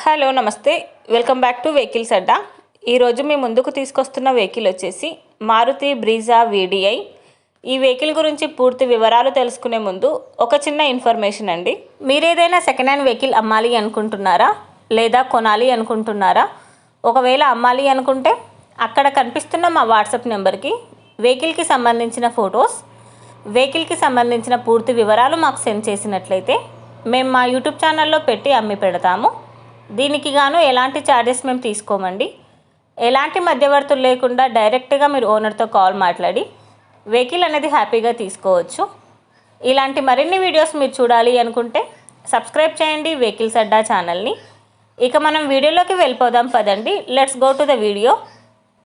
Hello నమస్తే, welcome back to vehicles అడ్డా. ఈరోజు మీ ముందుకు తీసుకొస్తున్న వెహికల్ వచ్చేసి మారుతి బ్రీజా వీడిఐ. ఈ వెహికల్ గురించి పూర్తి వివరాలు తెలుసుకునే ముందు ఒక చిన్న ఇన్ఫర్మేషన్ అండి. మీరు ఏదైనా సెకండ్ హ్యాండ్ వెహికల్ అమ్మాలి అనుకుంటున్నారా లేదా కొనాలి అనుకుంటున్నారా? ఒకవేళ అమ్మాలి అనుకుంటే అక్కడ కనిపిస్తున్న మా వాట్సాప్ నెంబర్కి వెహికల్కి సంబంధించిన ఫొటోస్, వెహికల్కి సంబంధించిన పూర్తి వివరాలు మాకు సెండ్ చేసినట్లయితే మేము మా యూట్యూబ్ ఛానల్లో పెట్టి అమ్మి పెడతాము. దీనికి గాను ఎలాంటి ఛార్జెస్ మేము తీసుకోమండి. ఎలాంటి మధ్యవర్తులు లేకుండా డైరెక్ట్గా మీరు ఓనర్తో కాల్ మాట్లాడి వెహికల్ అనేది హ్యాపీగా తీసుకోవచ్చు. ఇలాంటి మరిన్ని వీడియోస్ మీరు చూడాలి అనుకుంటే సబ్స్క్రైబ్ చేయండి వెహికల్స్ అడ్డా ఛానల్ని. ఇక మనం వీడియోలోకి వెళ్ళిపోదాం పదండి. Let's go to the video.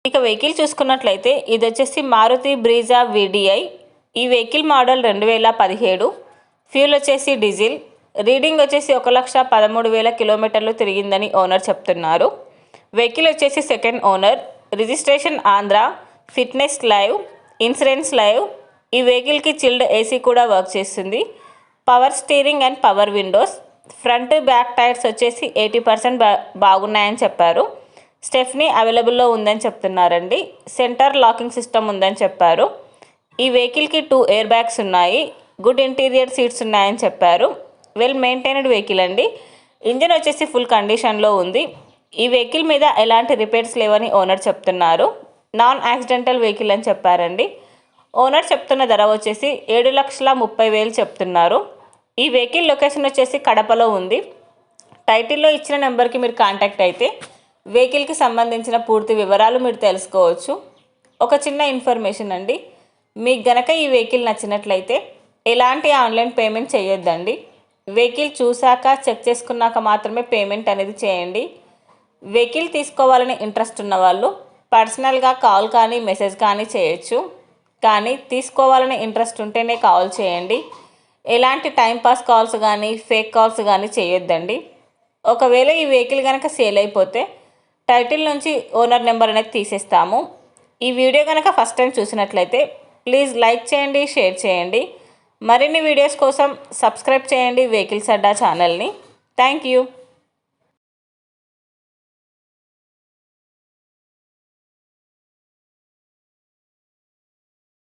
ఇక వెహికల్ చూసుకున్నట్లయితే ఇది వచ్చేసి మారుతి బ్రీజా వీడిఐ. ఈ వెహికల్ మోడల్ 2017. ఫ్యూల్ వచ్చేసి డీజిల్. రీడింగ్ వచ్చేసి 1,13,000 కిలోమీటర్లు తిరిగిందని ఓనర్ చెప్తున్నారు. వెహికల్ వచ్చేసి second owner. Registration Andhra. Fitness live. Insurance live. ఈ వెహికల్కి చిల్డ్ ఏసీ కూడా వర్క్ చేస్తుంది. Power steering and power Windows. Front back tyres వచ్చేసి 80% బాగున్నాయని చెప్పారు. స్టెఫ్నీ అవైలబుల్లో ఉందని చెప్తున్నారండి. సెంటర్ లాకింగ్ సిస్టమ్ ఉందని చెప్పారు. ఈ వెహికల్కి 2 ఎయిర్ బ్యాగ్స్ ఉన్నాయి. గుడ్ ఇంటీరియర్ సీట్స్ ఉన్నాయని చెప్పారు. వెల్ మెయింటైన్డ్ వెహికల్ అండి. ఇంజిన్ వచ్చేసి ఫుల్ కండిషన్లో ఉంది. ఈ వెహికల్ మీద ఎలాంటి రిపేర్స్ లేవని ఓనర్ చెప్తున్నారు. నాన్ యాక్సిడెంటల్ వెహికల్ అని చెప్పారండి. ఓనర్ చెప్తున్న ధర వచ్చేసి 7,30,000 చెప్తున్నారు. ఈ వెహికల్ లొకేషన్ వచ్చేసి కడపలో ఉంది. టైటిల్లో ఇచ్చిన నెంబర్కి మీరు కాంటాక్ట్ అయితే వెహికల్కి సంబంధించిన పూర్తి వివరాలు మీరు తెలుసుకోవచ్చు. ఒక చిన్న ఇన్ఫర్మేషన్ అండి, మీకు గనక ఈ వెహికల్ నచ్చినట్లయితే ఎలాంటి ఆన్లైన్ పేమెంట్ చేయొద్దండి. వెహికల్ చూశాక చెక్ చేసుకున్నాక మాత్రమే పేమెంట్ అనేది చేయండి. వెహికల్ తీసుకోవాలని ఇంట్రెస్ట్ ఉన్న వాళ్ళు పర్సనల్గా కాల్ కానీ మెసేజ్ కానీ చేయొచ్చు. కానీ తీసుకోవాలని ఇంట్రెస్ట్ ఉంటేనే కాల్ చేయండి. ఎలాంటి టైంపాస్ కాల్స్ కానీ ఫేక్ కాల్స్ కానీ చేయొద్దండి. ఒకవేళ ఈ వెహికల్ కనుక సేల్ అయిపోతే టైటిల్ నుంచి ఓనర్ నెంబర్ అనేది తీసేస్తాము. ఈ వీడియో కనుక ఫస్ట్ టైం చూసినట్లయితే ప్లీజ్ లైక్ చేయండి, షేర్ చేయండి. మరిన్ని వీడియోస్ కోసం సబ్స్క్రైబ్ చేయండి వెహికల్స్ అడ్డా ఛానల్ని. Thank you.